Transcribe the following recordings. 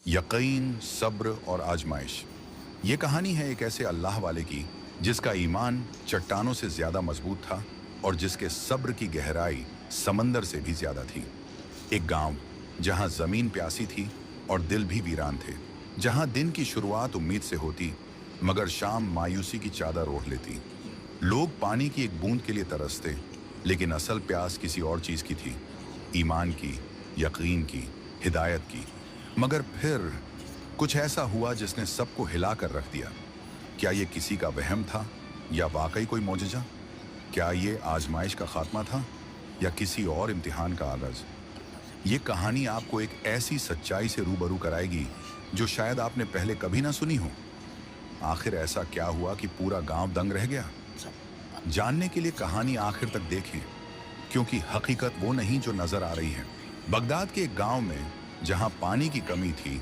यकीन, सब्र और आजमाइश। ये कहानी है एक ऐसे अल्लाह वाले की जिसका ईमान चट्टानों से ज्यादा मजबूत था और जिसके सब्र की गहराई समंदर से भी ज्यादा थी। एक गांव जहां जमीन प्यासी थी और दिल भी वीरान थे, जहां दिन की शुरुआत उम्मीद से होती मगर शाम मायूसी की चादर ओढ़ लेती। लोग पानी की एक बूंद के लिए तरसते, लेकिन असल प्यास किसी और चीज की थी, ईमान की, यकीन की, हिदायत की। मगर फिर कुछ ऐसा हुआ जिसने सबको हिला कर रख दिया। क्या ये किसी का वहम था या वाकई कोई मौजज़ा? क्या ये आजमाइश का खात्मा था या किसी और इम्तिहान का आगाज? ये कहानी आपको एक ऐसी सच्चाई से रूबरू कराएगी जो शायद आपने पहले कभी ना सुनी हो। आखिर ऐसा क्या हुआ कि पूरा गांव दंग रह गया? जानने के लिए कहानी आखिर तक देखें, क्योंकि हकीकत वो नहीं जो नजर आ रही है। बगदाद के एक गांव में जहां पानी की कमी थी,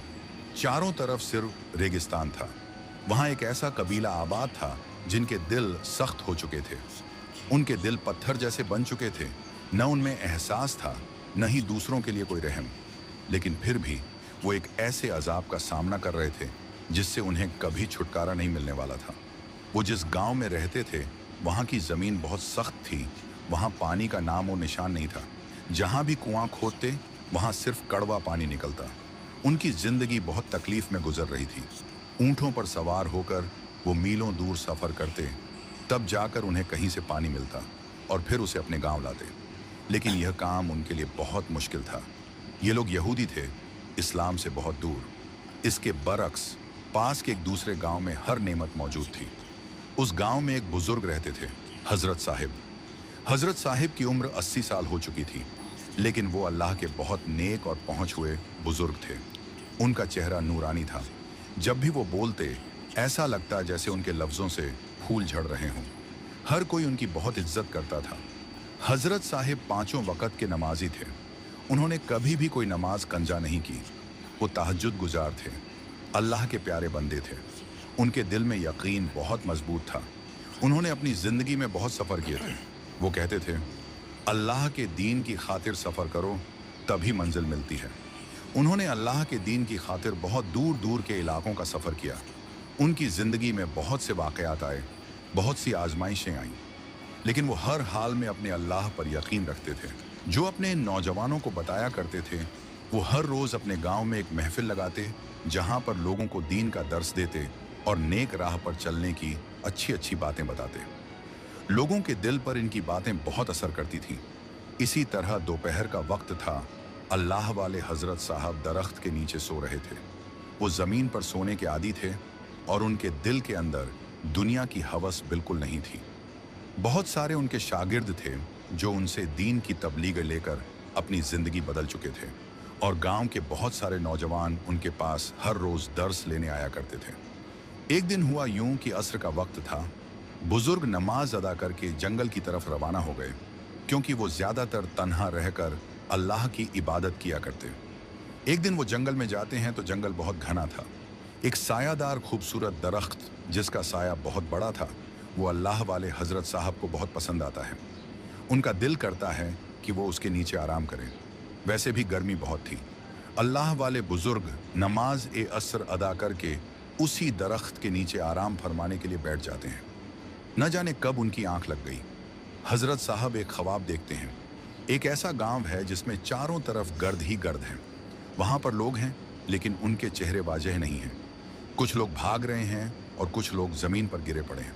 चारों तरफ सिर्फ रेगिस्तान था। वहां एक ऐसा कबीला आबाद था जिनके दिल सख्त हो चुके थे। उनके दिल पत्थर जैसे बन चुके थे। न उनमें एहसास था, न ही दूसरों के लिए कोई रहम। लेकिन फिर भी वो एक ऐसे अजाब का सामना कर रहे थे जिससे उन्हें कभी छुटकारा नहीं मिलने वाला था। वो जिस गांव में रहते थे वहां की जमीन बहुत सख्त थी। वहां पानी का नाम और निशान नहीं था। जहां भी कुआं खोदते वहां सिर्फ कड़वा पानी निकलता। उनकी जिंदगी बहुत तकलीफ में गुजर रही थी। ऊंटों पर सवार होकर वो मीलों दूर सफर करते, तब जाकर उन्हें कहीं से पानी मिलता और फिर उसे अपने गांव लाते। लेकिन यह काम उनके लिए बहुत मुश्किल था। ये लोग यहूदी थे, इस्लाम से बहुत दूर। इसके बरक्स पास के एक दूसरे गांव में हर नेमत मौजूद थी। उस गांव में एक बुजुर्ग रहते थे, हजरत साहिब। हजरत साहिब की उम्र 80 साल हो चुकी थी, लेकिन वो अल्लाह के बहुत नेक और पहुंच हुए बुजुर्ग थे। उनका चेहरा नूरानी था। जब भी वो बोलते ऐसा लगता जैसे उनके लफ्जों से फूल झड़ रहे हों। हर कोई उनकी बहुत इज्जत करता था। हजरत साहिब 5 वक्त के नमाजी थे। उन्होंने कभी भी कोई नमाज कंजा नहीं की। वो तहज्जुद गुजार थे, अल्लाह के प्यारे बंदे थे। उनके दिल में यकीन बहुत मजबूत था। उन्होंने अपनी जिंदगी में बहुत सफ़र किए थे। वो कहते थे, अल्लाह के दीन की खातिर सफ़र करो, तभी मंजिल मिलती है। उन्होंने अल्लाह के दीन की खातिर बहुत दूर दूर के इलाकों का सफ़र किया। उनकी ज़िंदगी में बहुत से वाक़यात आए, बहुत सी आजमाइशें आईं, लेकिन वो हर हाल में अपने अल्लाह पर यकीन रखते थे। जो अपने नौजवानों को बताया करते थे, वो हर रोज़ अपने गांव में एक महफिल लगाते जहां पर लोगों को दीन का दर्स देते और नेक राह पर चलने की अच्छी अच्छी बातें बताते। लोगों के दिल पर इनकी बातें बहुत असर करती थीं। इसी तरह दोपहर का वक्त था। अल्लाह वाले हजरत साहब दरख्त के नीचे सो रहे थे। वो ज़मीन पर सोने के आदी थे और उनके दिल के अंदर दुनिया की हवस बिल्कुल नहीं थी। बहुत सारे उनके शागिर्द थे जो उनसे दीन की तबलीग लेकर अपनी ज़िंदगी बदल चुके थे, और गांव के बहुत सारे नौजवान उनके पास हर रोज़ दर्स लेने आया करते थे। एक दिन हुआ यूं कि असर का वक्त था। बुजुर्ग नमाज अदा करके जंगल की तरफ रवाना हो गए, क्योंकि वो ज्यादातर तन्हा रहकर अल्लाह की इबादत किया करते। एक दिन वो जंगल में जाते हैं तो जंगल बहुत घना था। एक सायादार खूबसूरत दरख्त जिसका साया बहुत बड़ा था, वो अल्लाह वाले हजरत साहब को बहुत पसंद आता है। उनका दिल करता है कि वो उसके नीचे आराम करें। वैसे भी गर्मी बहुत थी। अल्लाह वाले बुजुर्ग नमाज ए असर अदा करके उसी दरख्त के नीचे आराम फरमाने के लिए बैठ जाते हैं। न जाने कब उनकी आंख लग गई। हजरत साहब एक ख्वाब देखते हैं। एक ऐसा गांव है जिसमें चारों तरफ गर्द ही गर्द है। वहां पर लोग हैं, लेकिन उनके चेहरे वाजह नहीं हैं। कुछ लोग भाग रहे हैं और कुछ लोग जमीन पर गिरे पड़े हैं।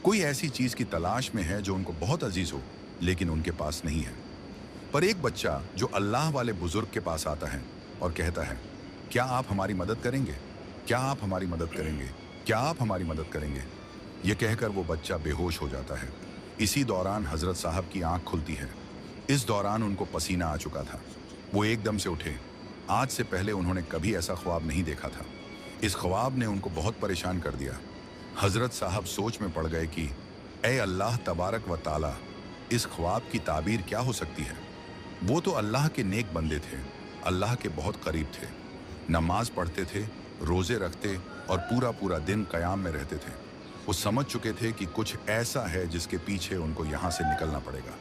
कोई ऐसी चीज की तलाश में है जो उनको बहुत अजीज हो, लेकिन उनके पास नहीं है। पर एक बच्चा जो अल्लाह वाले बुजुर्ग के पास आता है और कहता है, क्या आप हमारी मदद करेंगे? क्या आप हमारी मदद करेंगे? क्या आप हमारी मदद करेंगे? ये कहकर वो बच्चा बेहोश हो जाता है। इसी दौरान हजरत साहब की आंख खुलती है। इस दौरान उनको पसीना आ चुका था। वो एकदम से उठे। आज से पहले उन्होंने कभी ऐसा ख्वाब नहीं देखा था। इस ख्वाब ने उनको बहुत परेशान कर दिया। हजरत साहब सोच में पड़ गए कि ए अल्लाह तबारक व ताला, इस ख्वाब की ताबीर क्या हो सकती है? वो तो अल्लाह के नेक बंदे थे, अल्लाह के बहुत करीब थे। नमाज पढ़ते थे, रोजे रखते और पूरा पूरा दिन क़याम में रहते थे। वो समझ चुके थे कि कुछ ऐसा है जिसके पीछे उनको यहाँ से निकलना पड़ेगा।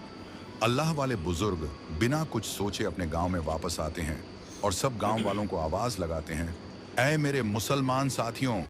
अल्लाह वाले बुजुर्ग बिना कुछ सोचे अपने गांव में वापस आते हैं और सब गांव वालों को आवाज़ लगाते हैं, اے میرے مسلمان ساتھیوں